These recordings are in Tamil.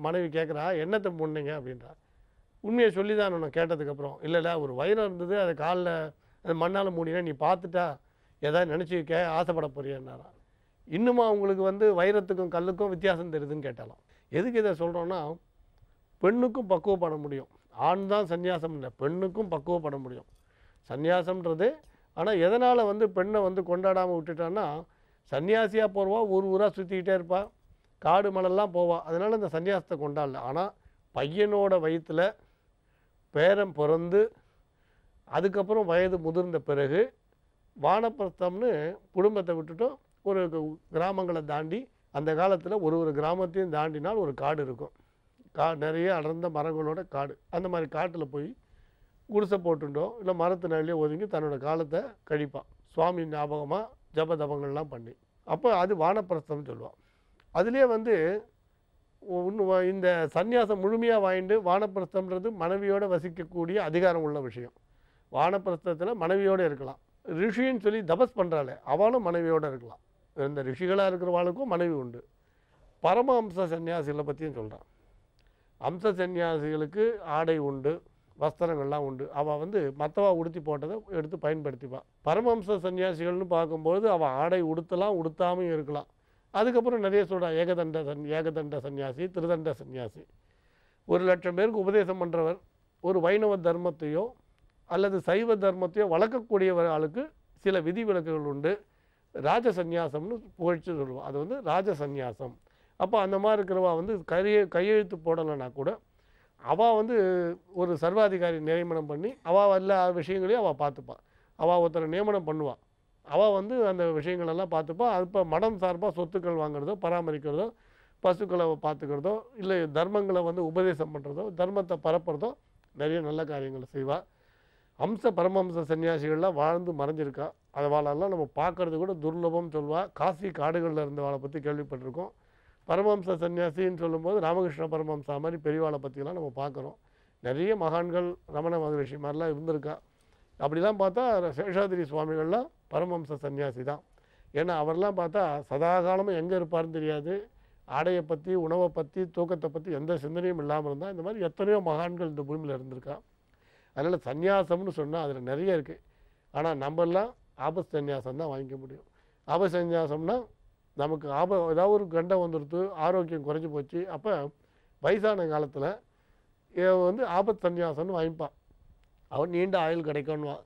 மனைவி கேட்குறா, என்னத்தை முன்னீங்க அப்படின்றா. உண்மையை சொல்லி தான் நான் கேட்டதுக்கப்புறம், இல்லை ஒரு வைரம் இருந்தது, அதை காலில் அது மண்ணால் மூடினா நீ பார்த்துட்டா ஏதாவது நினச்சிக்க ஆசைப்பட போறியன்னாரா. இன்னுமா அவங்களுக்கு வந்து வைரத்துக்கும் கல்லுக்கும் வித்தியாசம் தெரியுதுன்னு கேட்டாலாம். எதுக்கு இதை சொல்கிறோன்னா, பெண்ணுக்கும் பக்குவப்பட முடியும். ஆண் தான் சந்நியாசம் இல்லை, பெண்ணுக்கும் பக்குவப்பட முடியும் சந்நியாசம்ன்றது. ஆனால் எதனால் வந்து பெண்ணை வந்து கொண்டாடாமல் விட்டுட்டான்னா, சன்னியாசியாக போடுவா, ஊர் ஊராக சுற்றிக்கிட்டே இருப்பா, காடு மலைலாம் போவா, அதனால் இந்த சன்னியாசத்தை கொண்டாடல. ஆனால் பையனோட வயிற்றில் பேரன் பிறந்து அதுக்கப்புறம் வயது முதிர்ந்த பிறகு வானப்பிரஸ்தம்னு குடும்பத்தை விட்டுட்டு ஒரு கிராமங்களை தாண்டி, அந்த காலத்தில் ஒரு கிராமத்தையும் தாண்டினால் ஒரு காடு இருக்கும். நிறைய அடர்ந்த மரங்களோட காடு. அந்த மாதிரி காட்டில் போய் குடிசை போட்டுட்டோ இல்லை மரத்து நிலையிலே ஒதுங்கி தன்னோட காலத்தை கழிப்பான், சுவாமி ஞாபகமாக ஜப தபங்கள்லாம் பண்ணி. அப்போ அது வானப்பிரஸ்தம்னு சொல்லுவாள். அதுலேயே வந்து இந்த சந்நியாசம் முழுமையாக வாங்கிட்டு, வானப்பிரஸ்தம்ன்றது மனைவியோடு வசிக்கக்கூடிய அதிகாரம் உள்ள விஷயம். வானப்பிரஸ்தத்தில் மனைவியோடு இருக்கலாம். ரிஷின்னு சொல்லி தபஸ் பண்ணுறாளே அவளும் மனைவியோடு இருக்கலாம். இந்த ரிஷிகளாக இருக்கிறவாளுக்கும் மனைவி உண்டு. பரமஹம்ச சன்னியாசிகளை பற்றியும் சொல்கிறான். அம்ச சன்னியாசிகளுக்கு ஆடை உண்டு, வஸ்திரங்கள்லாம் உண்டு. அவள் வந்து மற்றவா உடுத்தி போட்டதை எடுத்து பயன்படுத்திப்பாள். பரமஹம்ச சன்னியாசிகள்னு பார்க்கும்போது அவள் ஆடை உடுத்தலாம், உடுத்தாமையும் இருக்கலாம். அதுக்கப்புறம் நிறைய சொல்கிறான். ஏகதண்ட சன்னியாசி, திருதண்ட சன்னியாசி. 1,00,000 பேருக்கு உபதேசம் பண்ணுறவர். ஒரு வைணவ தர்மத்தையோ அல்லது சைவ தர்மத்தையோ வளர்க்கக்கூடியவர்களுக்கு சில விதிவிலக்குகள் உண்டு. ராஜ சந்நியாசம்னு புகழ்ச்சி சொல்லுவோம். அது வந்து ராஜ சந்நியாசம். அப்போ அந்த மாதிரி இருக்கிறவா வந்து கையெழுத்து போடலைன்னா கூட அவள் வந்து ஒரு சர்வாதிகாரி நியமனம் பண்ணி அவள் எல்லா விஷயங்களையும் அவள் பார்த்துப்பாள். அவள் ஒருத்தரை நியமனம் பண்ணுவாள். அவள் வந்து அந்த விஷயங்களெல்லாம் பார்த்துப்பாள். அது இப்போ மடம் சார்பாக சொத்துக்கள் வாங்குறதோ, பராமரிக்கிறதோ, பசுக்களை பார்த்துக்கிறதோ, இல்லை தர்மங்களை வந்து உபதேசம் பண்ணுறதோ, தர்மத்தை பரப்புறதோ, நிறைய நல்ல காரியங்களை செய்வாள். பரமஹம்ச சன்னியாசிகள்லாம் வாழ்ந்து மறைஞ்சிருக்கா. அதவாளெல்லாம் நம்ம பார்க்குறது கூட துர்லபம் சொல்லுவாள். காசி காடுகளில் இருந்தவாளை பற்றி கேள்விப்பட்டிருக்கோம். பரமஹம்ச சன்னியாசின்னு சொல்லும்போது ராமகிருஷ்ண பரமஹம்சா மாதிரி பெரியவாளை பற்றிலாம் நம்ம பார்க்குறோம். நிறைய மகான்கள் ரமண மகரிஷி மாதிரிலாம் இருந்திருக்கா. அப்படிலாம் பார்த்தா சேஷாதிரி சுவாமிகள்லாம் பரமஹம்ச சன்னியாசி தான். ஏன்னா அவரெல்லாம் பார்த்தா சதாகாலமும் எங்கே இருப்பார்னு தெரியாது. ஆடையை பற்றி, உணவை பற்றி, தூக்கத்தை பற்றி எந்த சிந்தனையும் இல்லாமல் இருந்தால் இந்த மாதிரி எத்தனையோ மகான்கள் இந்த பூமியில் இருந்திருக்கா. அதனால் சந்நியாசம்னு சொன்னால் அதில் நிறைய இருக்குது. ஆனால் நம்மெல்லாம் ஆபத் சந்நியாசம் தான் வாங்கிக்க முடியும். ஆபத் சந்நியாசம்னா நமக்கு ஏதாவது ஒரு கண்டம் வந்துடுத்து, ஆரோக்கியம் குறைஞ்சி போச்சு, அப்போ வயசான காலத்தில் வந்து ஆபத் சந்நியாசம்னு வாங்கிப்பான். அவன் நீண்ட ஆயுள் கிடைக்கணுவான்.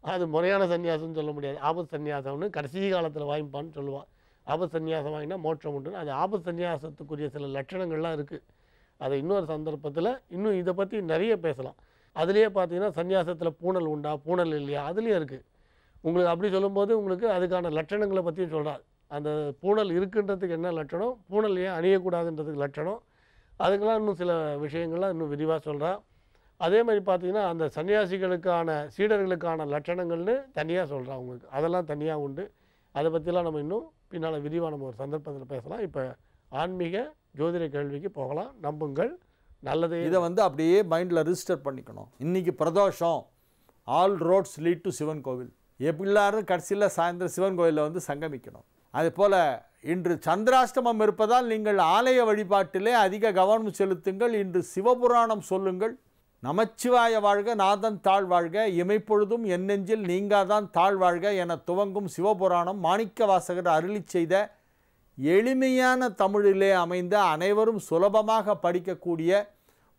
அது முறையான சன்னியாசம்னு சொல்ல முடியாது. ஆபத் சன்னியாசம்னு கடைசி காலத்தில் வாங்கிப்பான்னு சொல்லுவான். ஆபத் சன்னியாசம் வாங்கினா மோட்சம் உண்டு. அது ஆபத் சன்னியாசத்துக்குரிய சில லட்சணங்கள்லாம் இருக்குது. அதை இன்னொரு சந்தர்ப்பத்தில் இன்னும் இதை பற்றி நிறைய பேசலாம். அதுலேயே பார்த்தீங்கன்னா சன்னியாசத்தில் பூணல் உண்டா, பூணல் இல்லையா, அதுலேயும் இருக்குது. உங்களுக்கு அப்படி சொல்லும்போது உங்களுக்கு அதுக்கான லட்சணங்களை பற்றியும் சொல்கிறார். அந்த பூணல் இருக்குன்றதுக்கு என்ன லட்சணம், பூணல் ஏன் அணியக்கூடாதுன்றதுக்கு லட்சணம், அதுக்கெல்லாம் இன்னும் சில விஷயங்கள்லாம் இன்னும் விரிவாக சொல்கிறா. அதே மாதிரி பார்த்தீங்கன்னா அந்த சன்னியாசிகளுக்கான சீடர்களுக்கான லட்சணங்கள்னு தனியாக சொல்கிறா உங்களுக்கு. அதெல்லாம் தனியாக உண்டு. அதை பற்றிலாம் நம்ம இன்னும் பின்னால் விரிவாக நம்ம ஒரு சந்தர்ப்பத்தில் பேசலாம். இப்போ ஆன்மீக ஜோதிட கேள்விக்கு போகலாம். நம்புங்கள், நல்லது. இதை வந்து அப்படியே மைண்டில் ரிஜிஸ்டர் பண்ணிக்கணும். இன்றைக்கி Pradosham, all roads lead to Sivan kovil. எல்லாரும் கடைசியில் சாயந்தரம் சிவன் கோவிலில் வந்து சங்கமிக்கணும். அதுபோல் இன்று சந்திராஷ்டமம் இருப்பதால் நீங்கள் ஆலய வழிபாட்டிலே அதிக கவனம் செலுத்துங்கள். இன்று சிவபுராணம் சொல்லுங்கள். நமச்சிவாய வாழ்க, நாதன் தாழ் வாழ்க, இமைப்பொழுதும் என் நெஞ்சில் நீங்காதான் தாழ் வாழ்க என துவங்கும் சிவபுராணம் மாணிக்க வாசகர் அருளி செய்த எளிமையான தமிழிலே அமைந்த அனைவரும் சுலபமாக படிக்கக்கூடிய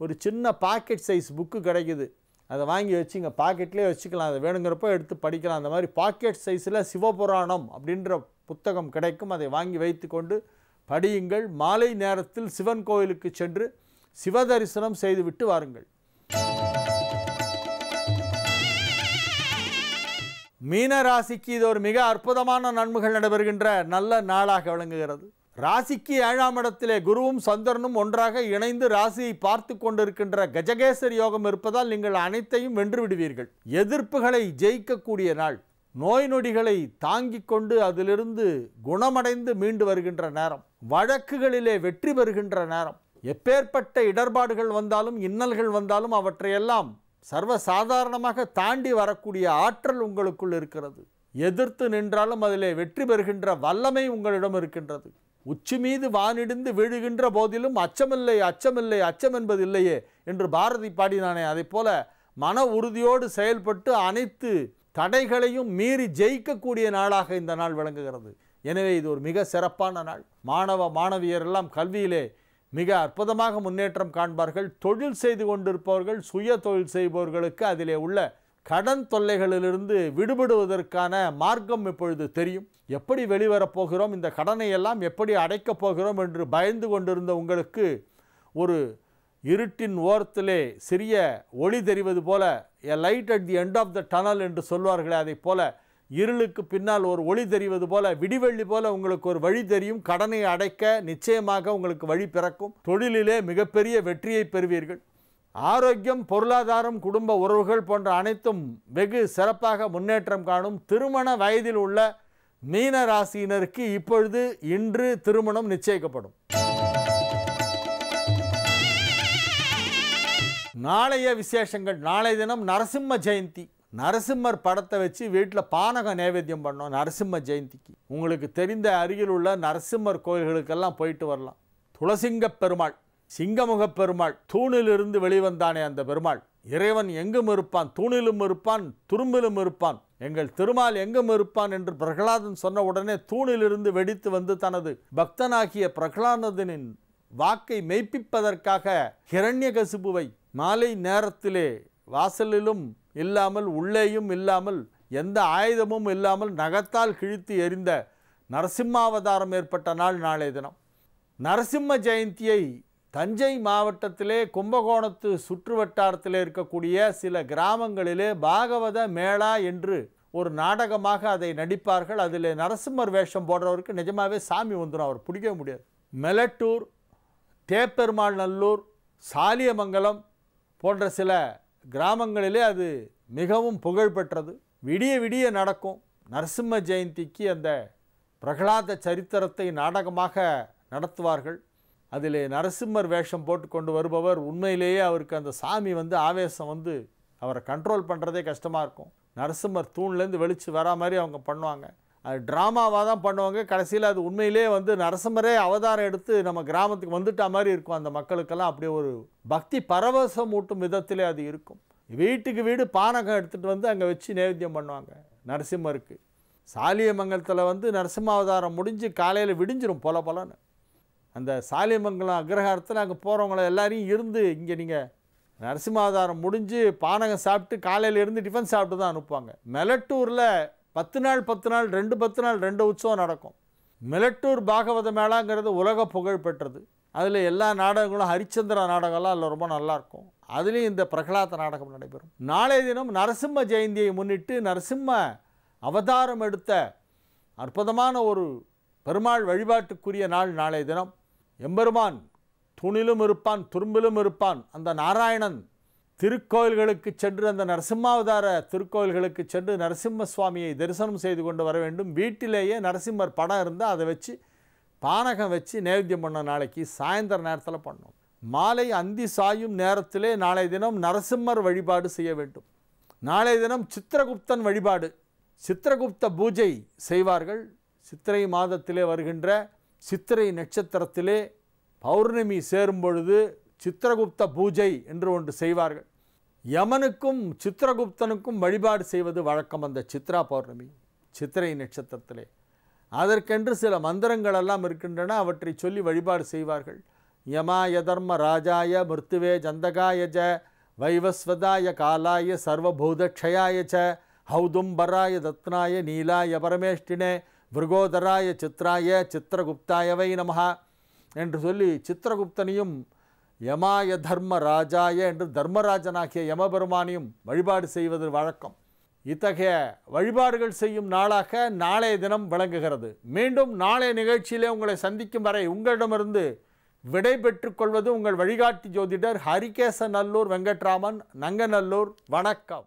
ஒரு சின்ன பாக்கெட் சைஸ் புக்கு கிடைக்குது. அதை வாங்கி வச்சுங்க, பாக்கெட்லேயே வச்சுக்கலாம். அதை வேணுங்கிறப்போ எடுத்து படிக்கலாம். அந்த மாதிரி பாக்கெட் சைஸில் சிவபுராணம் அப்படின்ற புத்தகம் கிடைக்கும். அதை வாங்கி வைத்து கொண்டு படியுங்கள். மாலை நேரத்தில் சிவன் கோயிலுக்கு சென்று சிவதரிசனம் செய்துவிட்டு வாருங்கள். மீன ராசிக்கு இது ஒரு மிக அற்புதமான நன்மைகள் நடைபெறுகின்ற நல்ல நாளாக விளங்குகிறது. ராசிக்கு 7ஆம் இடத்திலே குருவும் சந்திரனும் ஒன்றாக இணைந்து ராசியை பார்த்து கொண்டிருக்கின்ற கஜகேசரி யோகம் இருப்பதால் நீங்கள் அனைத்தையும் வென்று விடுவீர்கள். எதிர்ப்புகளை ஜெயிக்கக்கூடிய நாள். நோய் நொடிகளை தாங்கிக் கொண்டு அதிலிருந்து குணமடைந்து மீண்டு வருகின்ற நேரம். வழக்குகளிலே வெற்றி பெறுகின்ற நேரம். எப்பேற்பட்ட இடர்பாடுகள் வந்தாலும் இன்னல்கள் வந்தாலும் அவற்றையெல்லாம் சர்வசாதாரணமாக தாண்டி வரக்கூடிய ஆற்றல் உங்களுக்குள் இருக்கிறது. எதிர்த்து நின்றாலும் அதிலே வெற்றி பெறுகின்ற வல்லமை உங்களிடம் இருக்கின்றது. உச்சி மீது வானிடிந்து வீழுகின்ற போதிலும் அச்சமில்லை அச்சமில்லை அச்சம் என்பது இல்லையே என்று பாரதி பாடினானே, அதை போல மன உறுதியோடு செயல்பட்டு அனைத்து தடைகளையும் மீறி ஜெயிக்கக்கூடிய நாளாக இந்த நாள் விளங்குகிறது. எனவே இது ஒரு மிக சிறப்பான நாள். மாணவ மாணவியர் எல்லாம் கல்வியிலே மிக அற்புதமாக முன்னேற்றம் காண்பார்கள். தொழில் செய்து கொண்டிருப்பவர்கள், சுய தொழில் செய்பவர்களுக்கு அதிலே உள்ள கடன் தொல்லைகளிலிருந்து விடுபடுவதற்கான மார்க்கம் இப்பொழுது தெரியும். எப்படி வெளிவரப் போகிறோம், இந்த கடனை எல்லாம் எப்படி அடைக்கப் போகிறோம் என்று பயந்து கொண்டிருந்த உங்களுக்கு ஒரு இருட்டின் ஓரத்திலே சிறிய ஒளி தெரிவது போல, a light at the end of the tunnel என்று சொல்வார்களே, அதை போல இருளுக்கு பின்னால் ஒரு ஒளி தெரிவது போல, விடிவெள்ளி போல உங்களுக்கு ஒரு வழி தெரியும். கடனை அடைக்க நிச்சயமாக உங்களுக்கு வழி பிறக்கும். தொழிலிலே மிகப்பெரிய வெற்றியை பெறுவீர்கள். ஆரோக்கியம், பொருளாதாரம், குடும்ப உறவுகள் போன்ற அனைத்தும் வெகு சிறப்பாக முன்னேற்றம் காணும். திருமண வயதில் உள்ள மீன ராசியினருக்கு இப்பொழுது இன்று திருமணம் நிச்சயிக்கப்படும். நாளைய விசேஷங்கள். நாளைய தினம் நரசிம்ம ஜெயந்தி. நரசிம்மர் படத்தை வச்சு வீட்டில் பானகம் நைவேத்தியம் பண்ணோம் நரசிம்ம ஜெயந்திக்கு. உங்களுக்கு தெரிந்த அருகில் உள்ள நரசிம்மர் கோயில்களுக்கெல்லாம் போயிட்டு வரலாம். துளசிங்க பெருமாள், சிங்கமுக பெருமாள், தூணிலிருந்து வெளிவந்தானே அந்த பெருமாள். இறைவன் எங்கும் இருப்பான், தூணிலும் இருப்பான், துரும்பிலும் இருப்பான், எங்கள் திருமால் எங்கும் இருப்பான் என்று பிரகலாதன் சொன்ன உடனே தூணிலிருந்து வெடித்து வந்து தனது பக்தனாகிய பிரகலாதனின் வாக்கை மெய்ப்பிப்பதற்காக ஹிரண்யகசிபுவை மாலை நேரத்திலே வாசலிலும் இல்லாமல் உள்ளேயும் இல்லாமல் எந்த ஆயுதமும் இல்லாமல் நகத்தால் கிழித்து எறிந்த நரசிம்மாவதாரம் ஏற்பட்ட நாள் நாளைய தினம். நரசிம்ம ஜெயந்தியை தஞ்சை மாவட்டத்திலே கும்பகோணத்து சுற்று வட்டாரத்திலே இருக்கக்கூடிய சில கிராமங்களிலே பாகவத மேளா என்று ஒரு நாடகமாக அதை நடிப்பார்கள். அதில் நரசிம்மர் வேஷம் போடுறவருக்கு நிஜமாகவே சாமி வந்துடும், அவர் பிடிக்க முடியாது. மெலட்டூர், தேப்பெருமாள் நல்லூர், சாலியமங்கலம் போன்ற சில கிராமங்களிலே அது மிகவும் புகழ்பெற்றது. விடிய விடிய நடக்கும். நரசிம்ம ஜெயந்திக்கு அந்த பிரகலாத சரித்திரத்தை நாடகமாக நடத்துவார்கள். அதிலே நரசிம்மர் வேஷம் போட்டு கொண்டு வருபவர் உண்மையிலேயே அவருக்கு அந்த சாமி ஆவேசம் அவரை கண்ட்ரோல் பண்ணுறதே கஷ்டமாக இருக்கும். நரசிம்மர் தூண்லேருந்து வெளிச்சு வரா மாதிரி அவங்க பண்ணுவாங்க. அது ட்ராமாவாக தான் பண்ணுவாங்க. கடைசியில் அது உண்மையிலே நரசிம்மரே அவதாரம் எடுத்து நம்ம கிராமத்துக்கு வந்துட்டா மாதிரி இருக்கும். அந்த மக்களுக்கெல்லாம் அப்படியே ஒரு பக்தி பரவசம் ஊட்டும் விதத்திலே அது இருக்கும். வீட்டுக்கு வீடு பானகம் எடுத்துகிட்டு அங்கே வச்சு நைவேத்தியம் பண்ணுவாங்க நரசிம்மருக்கு. சாலியமங்கலத்தில் நரசிம்ம அவதாரம் முடிஞ்சு காலையில் விடிஞ்சிரும் போல போலன்னு. அந்த சாலியமங்கலம் அக்ரஹாரத்தில் அங்கே போகிறவங்கள எல்லாரையும் இருந்து இங்கே நீங்கள் நரசிம்மாவதாரம் முடிஞ்சு பானகம் சாப்பிட்டு காலையில் இருந்து டிஃபன் சாப்பிட்டு தான் அனுப்புவாங்க. மெலட்டூரில் 10 நாள் 10 நாள் 2 உற்சவம் நடக்கும். மெலட்டூர் பாகவத மேளாங்கிறது உலக புகழ் பெற்றது. அதில் எல்லா நாடகங்களும் ஹரிச்சந்திரா நாடகம்லாம் அதில் ரொம்ப நல்லாயிருக்கும். அதுலேயும் இந்த பிரகலாத நாடகம் நடைபெறும். நாளைய தினம் நரசிம்ம ஜெயந்தியை முன்னிட்டு நரசிம்ம அவதாரம் எடுத்த அற்புதமான ஒரு பெருமாள் வழிபாட்டுக்குரிய நாள் நாளைய தினம். எம்பெருமான் தூணிலும் இருப்பான், துரும்பிலும் இருப்பான். அந்த நாராயணன் திருக்கோயில்களுக்கு சென்று, அந்த நரசிம்மாவதார திருக்கோயில்களுக்கு சென்று நரசிம்ம சுவாமியை தரிசனம் செய்து கொண்டு வர வேண்டும். வீட்டிலேயே நரசிம்மர் படம் இருந்தால் அதை வச்சு பானகம் வச்சு நைவேத்தியம் பண்ண நாளைக்கு சாயந்தர நேரத்தில் பண்ணோம். மாலை அந்தி சாயும் நேரத்திலே நாளைய தினம் நரசிம்மர் வழிபாடு செய்ய வேண்டும். நாளைய தினம் சித்திரகுப்தன் வழிபாடு, சித்திரகுப்த பூஜை செய்வார்கள். சித்திரை மாதத்திலே வருகின்ற சித்திரை நட்சத்திரத்திலே பௌர்ணமி சேரும் பொழுது சித்திரகுப்த பூஜை என்று ஒன்று செய்வார்கள். யமனுக்கும் சித்திரகுப்தனுக்கும் வழிபாடு செய்வது வழக்கம் அந்த சித்ரா பௌர்ணமி சித்திரை நட்சத்திரத்திலே. அதற்கென்று சில மந்திரங்கள் எல்லாம் இருக்கின்றன, அவற்றை சொல்லி வழிபாடு செய்வார்கள். யமாய தர்ம ராஜாய மிருத்துவே ஜந்தகாய ஜ வைவஸ்வதாய காலாய சர்வபூதக்ஷயாய ச ஹௌதும்பராய தத்னாய நீலாய பரமேஷ்டினே விருகோதராய சித்ராய சித்திரகுப்தாயவை நமஹா என்று சொல்லி சித்திரகுப்தனையும் யமாய தர்ம ராஜாய என்று தர்மராஜனாகிய யமபெருமானையும் வழிபாடு செய்வது வழக்கம். இத்தகைய வழிபாடுகள் செய்யும் நாளாக நாளைய தினம் விளங்குகிறது. மீண்டும் நாளைய நிகழ்ச்சியிலே உங்களை சந்திக்கும் வரை உங்களிடமிருந்து விடை பெற்றுக் கொள்வது உங்கள் வழிகாட்டி ஜோதிடர் ஹரிகேச நல்லூர் வெங்கட்ராமன், நங்கநல்லூர். வணக்கம்.